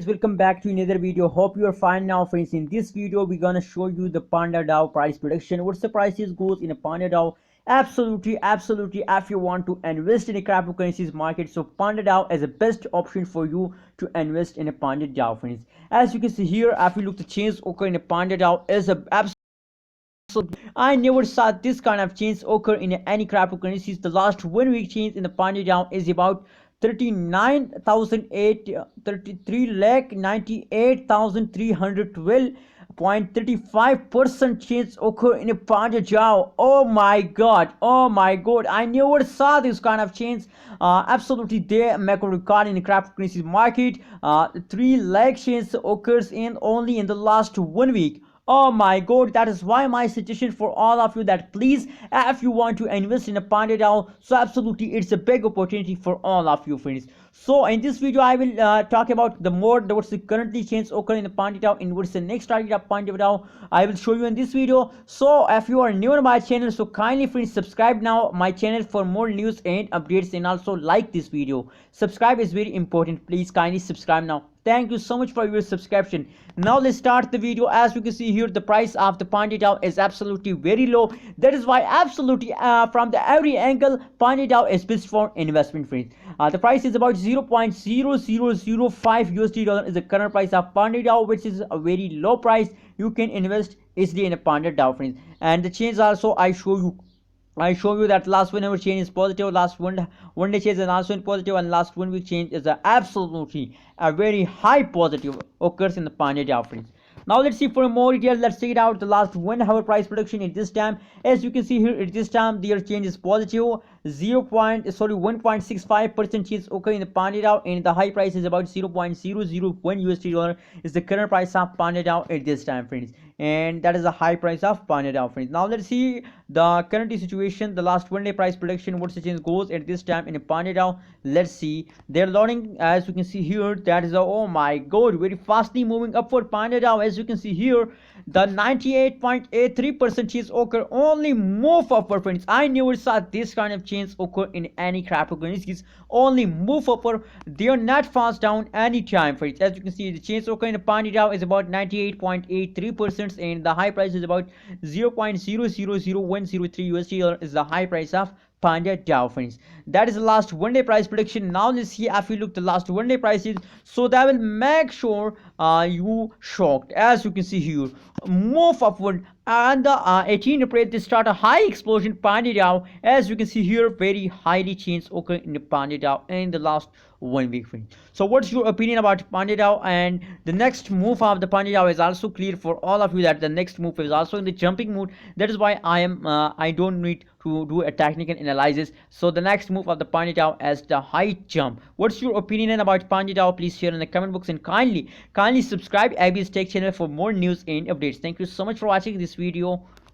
Welcome back to another video. Hope you are fine now, friends. In this video we're gonna show you the Panda Dao price prediction. What's the prices goes in a Panda Dao? Absolutely, if you want to invest in a cryptocurrencies market, so Panda Dao is the best option for you to invest in a Panda Dao, friends. As you can see here, if you look, the change occur in a Panda Dao is a I never saw this kind of change occur in any cryptocurrencies. The last 1 week change in the Panda Down is about 33,312.35% change occur in a Panda Down. Oh my god, I never saw this kind of change. Absolutely, they macro record in the cryptocurrencies market. 3 lakh change occurs in only in the last 1 week. Oh my god, that is why my suggestion for all of you that please, if you want to invest in a Panda DAO, so absolutely it's a big opportunity for all of you, friends. So in this video I will talk about the more what's the currently change occurring in the Panda DAO and what's the next target of Panda DAO. I will show you in this video. So if you are new to my channel, so kindly friends subscribe now my channel for more news and updates, and also like this video. Subscribe is very important. Please kindly subscribe now. Thank you so much for your subscription. Now let's start the video. As you can see here, the price of the Panda Dao is absolutely very low. That is why absolutely from the every angle Panda Dao is best for investment, friends. The price is about 0.0005 USD dollar is the current price of Panda Dao, which is a very low price. You can invest easily in a Panda Dao, friends. And the change also I show you that last 1 hour change is positive, last one day change is also in positive, and last 1 week change is absolutely a very high positive occurs in the Panda Dao, friends. Now let's see for more detail. Let's check it out the last 1 hour price prediction at this time. As you can see here, at this time their change is positive 1.65% change occur in the Panda Dao, and the high price is about 0.001 USD dollar is the current price of Panda Dao at this time, friends. And that is the high price of Panda Dao, friends. Now let's see the current situation, the last 1 day price prediction, what's the change goes at this time in a Panda Dao. Let's see, they're loading. As you can see here, that is a, oh my god, very fastly moving upward Panda Dao. As you can see here, the 98.83% change occur only move upward, friends. I never saw this kind of change occur in any cryptocurrencies. Only move upward, they are not fast down any time, friends. As you can see, the change occur in the Panda Dao is about 98.83%, and the high price is about 0.000103 USD dollar is the high price of Panda Dao, friends. That is the last 1 day price prediction. Now let's see if you look the last 1 day prices, so that will make sure you shocked. As you can see here, move upward, and the 18th April they start a high explosion Panda Dao. As you can see here, very highly change occur in the Panda Dao in the last 1 week, friends. So what's your opinion about Panda Dao? And the next move of the Panda Dao is also clear for all of you that the next move is also in the jumping mood. That is why I don't need to do a technical analysis. So the next move of the Panda Dao is the high jump. What's your opinion about Panda Dao? Please share in the comment box, and kindly subscribe AB's Tech channel for more news and updates. Thank you so much for watching this video.